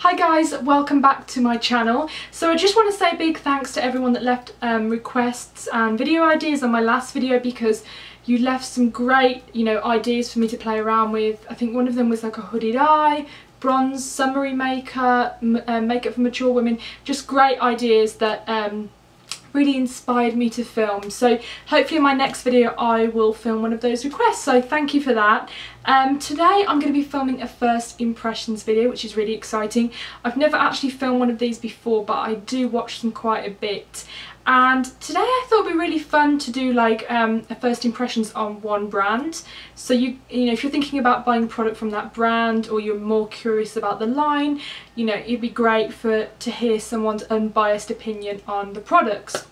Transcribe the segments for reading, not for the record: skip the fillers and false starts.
Hi guys, welcome back to my channel. So I just want to say a big thanks to everyone that left requests and video ideas on my last video, because you left some great, ideas for me to play around with. I think one of them was like a hooded eye, bronze summery makeup, makeup for mature women. Just great ideas that really inspired me to film. So hopefully in my next video I will film one of those requests, so thank you for that. Today I'm going to be filming a first impressions video, which is really exciting. I've never actually filmed one of these before, but I do watch them quite a bit. And today I thought it'd be really fun to do like a first impressions on one brand. So if you're thinking about buying a product from that brand, or you're more curious about the line, it'd be great to hear someone's unbiased opinion on the products.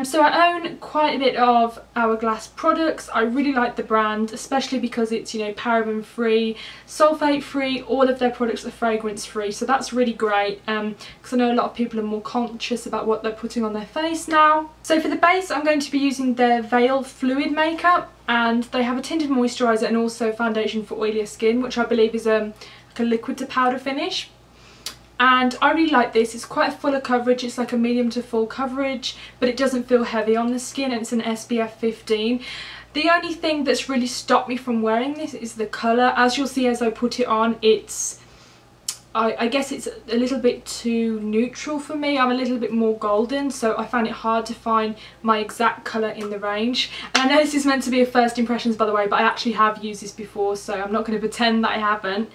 So I own quite a bit of Hourglass products. I really like the brand, especially because it's paraben free, sulfate free. All of their products are fragrance free, so that's really great, because I know a lot of people are more conscious about what they're putting on their face now. So for the base I'm going to be using their Veil Fluid makeup, and they have a tinted moisturiser and also foundation for oilier skin, which I believe is like a liquid to powder finish. And I really like this. It's quite a fuller coverage. It's like a medium to full coverage, but it doesn't feel heavy on the skin, and it's an SPF 15. The only thing that's really stopped me from wearing this is the colour. As you'll see as I put it on, I guess it's a little bit too neutral for me. I'm a little bit more golden, so I found it hard to find my exact colour in the range. And I know this is meant to be a first impressions, by the way, but I actually have used this before, so I'm not going to pretend that I haven't.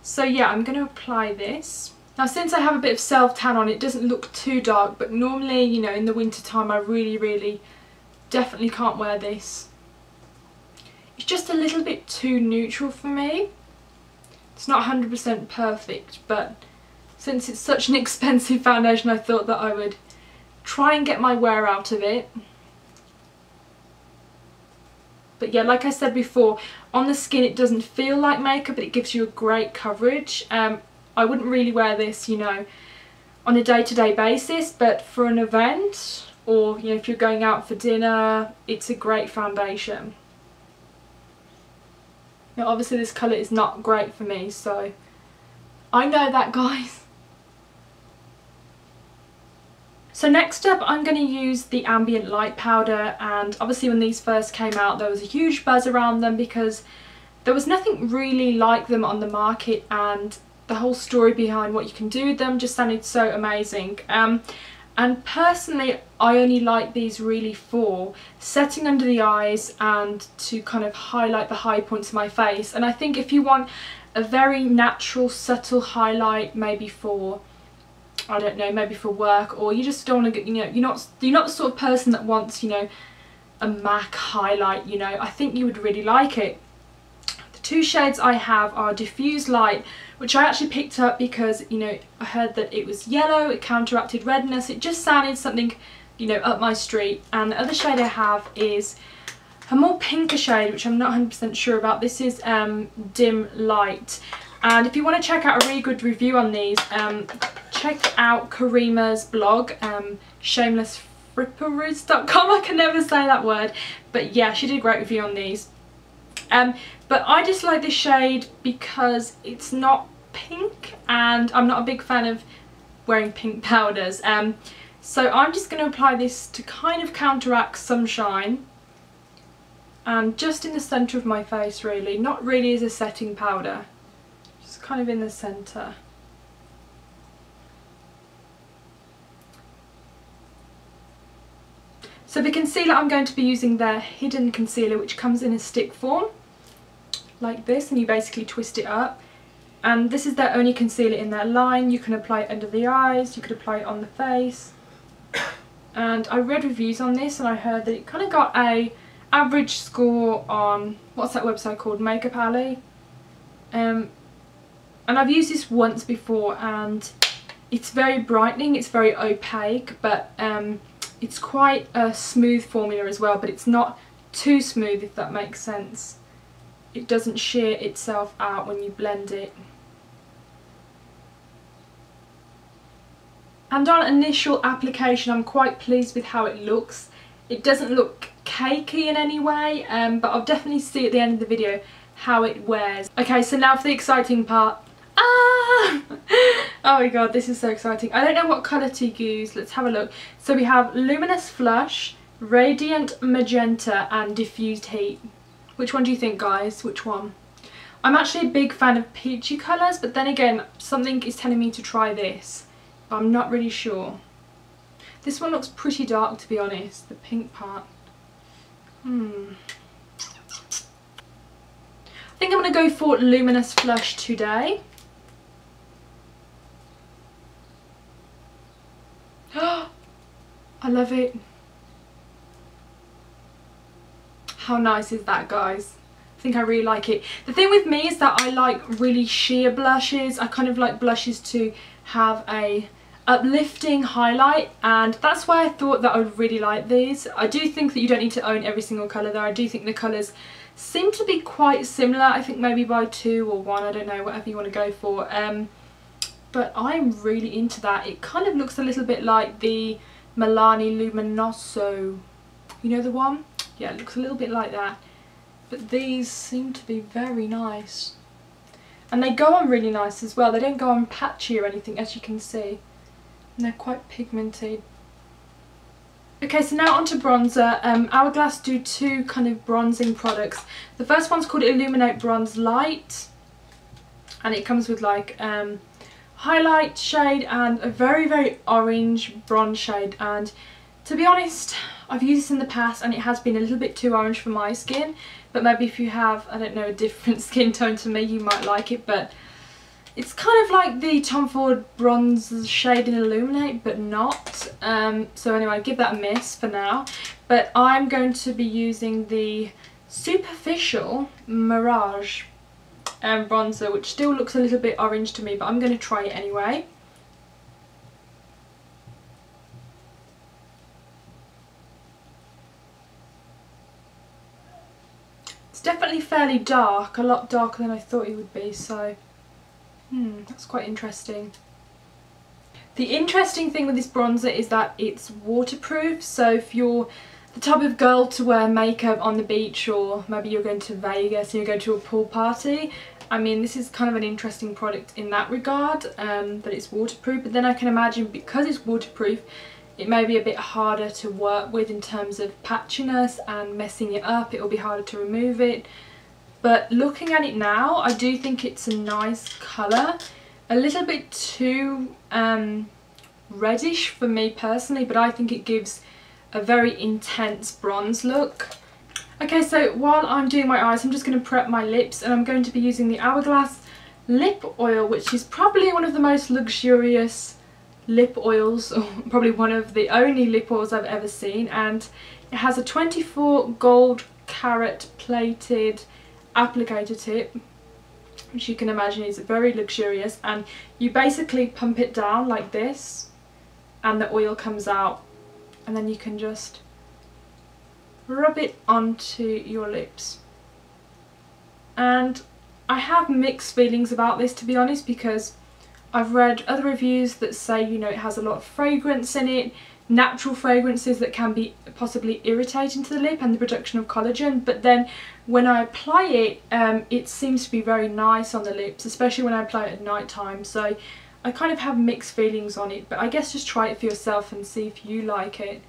So yeah, I'm going to apply this. Now since I have a bit of self-tan on, it doesn't look too dark, but normally, in the winter time I really definitely can't wear this. It's just a little bit too neutral for me. It's not 100% perfect, but since it's such an expensive foundation, I thought that I would try and get my wear out of it. But yeah, like I said before, on the skin it doesn't feel like makeup, but it gives you a great coverage. I wouldn't really wear this, on a day-to-day basis, but for an event, or if you're going out for dinner, it's a great foundation. Now obviously this colour is not great for me, so I know that, guys. So next up I'm going to use the Ambient light powder, and obviously when these first came out there was a huge buzz around them because there was nothing really like them on the market, and the whole story behind what you can do with them just sounded so amazing. And personally I only like these really for setting under the eyes and to kind of highlight the high points of my face. And I think if you want a very natural subtle highlight, maybe for, I don't know, maybe for work, or you just don't want to get, you're not the sort of person that wants, a MAC highlight, I think you would really like it. The two shades I have are Diffused Light, which I actually picked up because, I heard that it was yellow, it counteracted redness, it just sounded something, up my street. And the other shade I have is a more pinker shade, which I'm not 100% sure about. This is Dim Light. And if you want to check out a really good review on these, check out Karima's blog, Shameless Fripperies.com. I can never say that word, but yeah, she did a great review on these. But I just like this shade because it's not pink, and I'm not a big fan of wearing pink powders. So I'm just going to apply this to kind of counteract some shine, and just in the centre of my face, really, not really as a setting powder. Kind of in the centre. So the concealer, I'm going to be using their Hidden Concealer, which comes in a stick form like this, and you basically twist it up. And this is their only concealer in their line. You can apply it under the eyes, you could apply it on the face. And I read reviews on this and I heard that it kind of got a average score on, what's that website called, Makeup Alley. And I've used this once before, and it's very brightening, it's very opaque, but it's quite a smooth formula as well, but it's not too smooth, if that makes sense. It doesn't sheer itself out when you blend it. And on initial application I'm quite pleased with how it looks. It doesn't look cakey in any way, but I'll definitely see at the end of the video how it wears. Okay, so now for the exciting part. Ah! Oh my god, this is so exciting. I don't know what colour to use. Let's have a look. So we have Luminous Flush, Radiant Magenta and Diffused Heat. Which one do you think, guys? Which one? I'm actually a big fan of peachy colours, but then again, something is telling me to try this. But I'm not really sure. This one looks pretty dark, to be honest, the pink part. I think I'm going to go for Luminous Flush today. I love it. How nice is that, guys? I think I really like it. The thing with me is that I like really sheer blushes. I kind of like blushes to have a uplifting highlight, and that's why I thought that I would really like these. I do think that you don't need to own every single colour though. I do think the colours seem to be quite similar. I think maybe by 2 or 1, I don't know, whatever you want to go for. But I'm really into that. It kind of looks a little bit like the Milani Luminoso. You know the one? Yeah, it looks a little bit like that. But these seem to be very nice. And they go on really nice as well. They don't go on patchy or anything, as you can see. And they're quite pigmented. Okay, so now onto bronzer. Hourglass do 2 kind of bronzing products. The first one's called Illuminate Bronze Light. And it comes with like highlight shade and a very, very orange bronze shade. And to be honest, I've used this in the past and it has been a little bit too orange for my skin. But maybe if you have, I don't know, a different skin tone to me, you might like it. But it's kind of like the Tom Ford bronze shade in Illuminate, but not. So anyway, give that a miss for now. But I'm going to be using the Superficial Mirage bronzer, which still looks a little bit orange to me, but I'm going to try it anyway. It's definitely fairly dark, a lot darker than I thought it would be, so that's quite interesting. The interesting thing with this bronzer is that it's waterproof, so if you're the type of girl to wear makeup on the beach, or maybe you're going to Vegas and you're going to a pool party, I mean, this is kind of an interesting product in that regard, that it's waterproof. But then I can imagine, because it's waterproof, it may be a bit harder to work with in terms of patchiness and messing it up. It will be harder to remove it. But looking at it now, I do think it's a nice colour. A little bit too reddish for me personally, but I think it gives a very intense bronze look. Okay, so while I'm doing my eyes, I'm just going to prep my lips, and I'm going to be using the Hourglass lip oil, which is probably one of the most luxurious lip oils, or probably one of the only lip oils I've ever seen. And it has a 24 gold carat plated applicator tip, which you can imagine is very luxurious, and you basically pump it down like this and the oil comes out, and then you can just rub it onto your lips. And I have mixed feelings about this, to be honest, because I've read other reviews that say, you know, it has a lot of fragrance in it, natural fragrances that can be possibly irritating to the lip and the production of collagen. But then when I apply it, it seems to be very nice on the lips, especially when I apply it at night time. So I kind of have mixed feelings on it, but I guess just try it for yourself and see if you like it.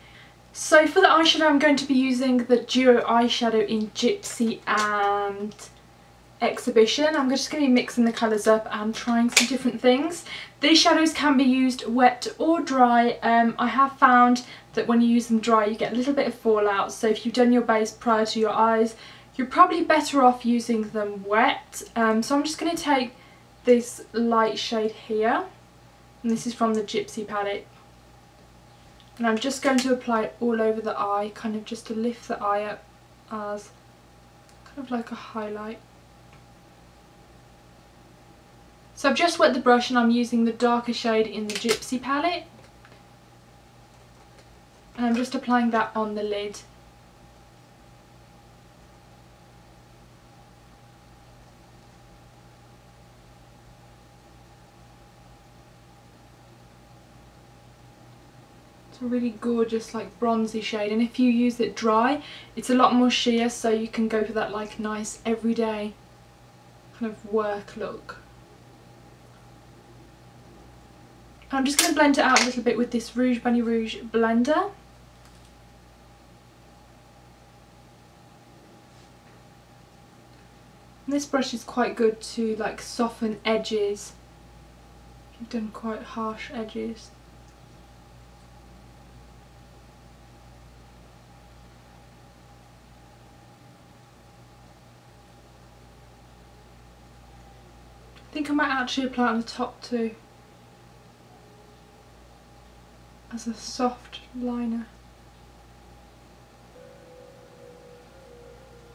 So for the eyeshadow, I'm going to be using the duo eyeshadow in Gypsy and Exhibition. I'm just going to be mixing the colours up and trying some different things. These shadows can be used wet or dry. I have found that when you use them dry, you get a little bit of fallout. So if you've done your base prior to your eyes, you're probably better off using them wet. So I'm just going to take this light shade here, and this is from the Gypsy palette. And I'm just going to apply it all over the eye, kind of just to lift the eye up as kind of like a highlight. So I've just wet the brush and I'm using the darker shade in the Gypsy palette. And I'm just applying that on the lid. It's a really gorgeous like bronzy shade, and if you use it dry, it's a lot more sheer, so you can go for that like nice everyday kind of work look. I'm just going to blend it out a little bit with this Rouge Bunny Rouge blender. And this brush is quite good to like soften edges. You've done quite harsh edges. I think I might actually apply it on the top too, as a soft liner.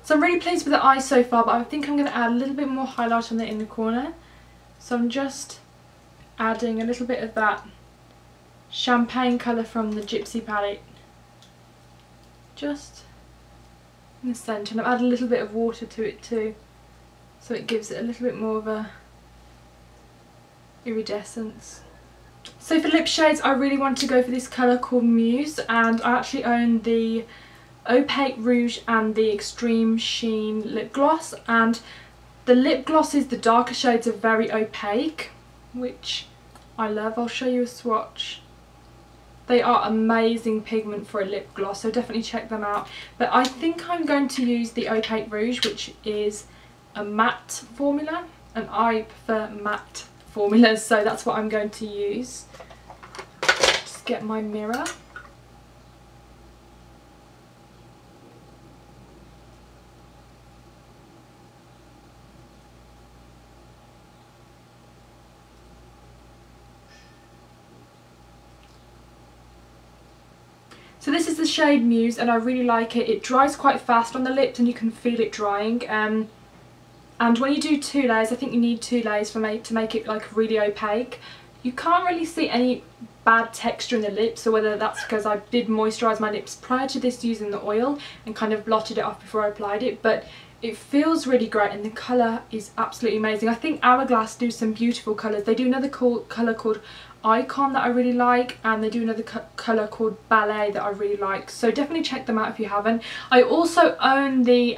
So I'm really pleased with the eye so far, but I think I'm going to add a little bit more highlight on the inner corner. So I'm just adding a little bit of that champagne colour from the Gypsy palette, just in the centre, and I've added a little bit of water to it too, so it gives it a little bit more of a iridescence. So for lip shades, I really want to go for this colour called Muse, and I actually own the Opaque Rouge and the Extreme Sheen lip gloss, and the lip glosses, the darker shades, are very opaque, which I love. I'll show you a swatch. They are amazing pigment for a lip gloss, so definitely check them out. But I think I'm going to use the Opaque Rouge, which is a matte formula, and I prefer matte formulas, so that's what I'm going to use. Just get my mirror. So this is the shade Muse, and I really like it. It dries quite fast on the lips and you can feel it drying. And when you do 2 layers, I think you need 2 layers to make it like really opaque. You can't really see any bad texture in the lips, so whether that's because I did moisturise my lips prior to this using the oil and kind of blotted it off before I applied it, but it feels really great and the colour is absolutely amazing. I think Hourglass do some beautiful colours. They do another colour called Icon that I really like, and they do another colour called Ballet that I really like, so definitely check them out if you haven't. I also own the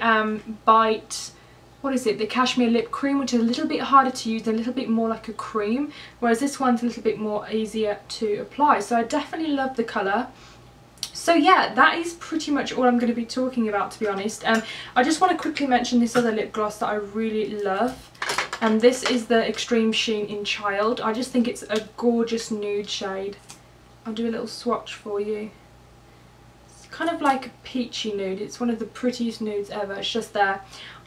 Bite, what is it, the Cashmere Lip Cream, which is a little bit harder to use and a little bit more like a cream, whereas this one's a little bit more easier to apply, so I definitely love the colour. So yeah, that is pretty much all I'm going to be talking about, to be honest. I just want to quickly mention this other lip gloss that I really love, and this is the Extreme Sheen in Child. I just think it's a gorgeous nude shade. I'll do a little swatch for you. It's kind of like a peachy nude. It's one of the prettiest nudes ever. It's just there.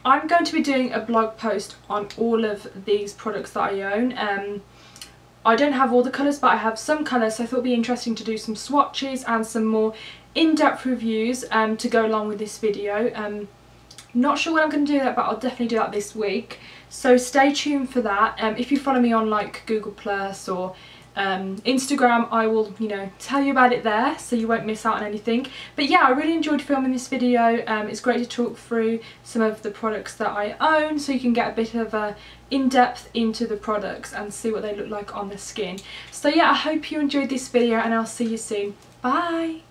I'm going to be doing a blog post on all of these products that I own. I don't have all the colours, but I have some colours, so I thought it would be interesting to do some swatches and some more in-depth reviews to go along with this video. Not sure when I'm going to do that, but I'll definitely do that this week. So stay tuned for that. If you follow me on like Google Plus or Instagram, I will, you know, tell you about it there, so you won't miss out on anything. But yeah, I really enjoyed filming this video. It's great to talk through some of the products that I own, so you can get a bit of a in-depth into the products and see what they look like on the skin. So yeah, I hope you enjoyed this video, and I'll see you soon. Bye!